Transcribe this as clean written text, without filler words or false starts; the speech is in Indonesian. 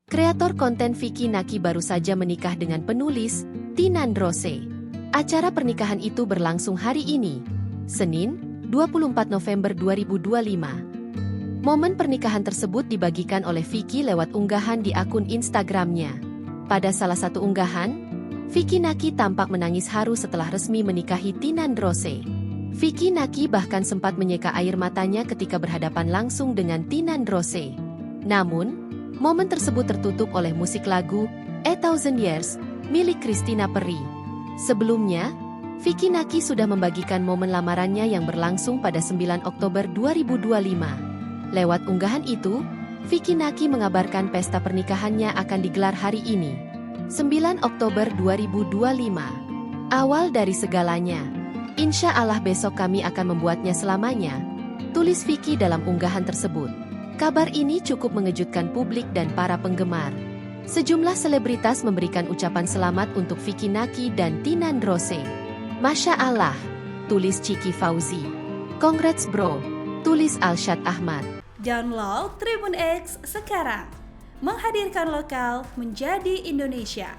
Kreator konten Vicky Naki baru saja menikah dengan penulis Tina Ndrose. Acara pernikahan itu berlangsung hari ini, Senin, 24 November 2025. Momen pernikahan tersebut dibagikan oleh Vicky lewat unggahan di akun Instagramnya. Pada salah satu unggahan, Vicky Naki tampak menangis haru setelah resmi menikahi Tina Ndrose. Vicky Naki bahkan sempat menyeka air matanya ketika berhadapan langsung dengan Tina Ndrose. Namun, momen tersebut tertutup oleh musik lagu A Thousand Years milik Christina Perri. Sebelumnya, Vicky Naki sudah membagikan momen lamarannya yang berlangsung pada 9 Oktober 2025. Lewat unggahan itu, Vicky Naki mengabarkan pesta pernikahannya akan digelar hari ini, 9 Oktober 2025. Awal dari segalanya. Insya Allah besok kami akan membuatnya selamanya, tulis Vicky dalam unggahan tersebut. Kabar ini cukup mengejutkan publik dan para penggemar. Sejumlah selebritas memberikan ucapan selamat untuk Vicky Naki dan Tina Ndrose. Masya Allah, tulis Ciki Fauzi. Congrats bro, tulis Alshad Ahmad. Download Tribun X sekarang, menghadirkan lokal menjadi Indonesia.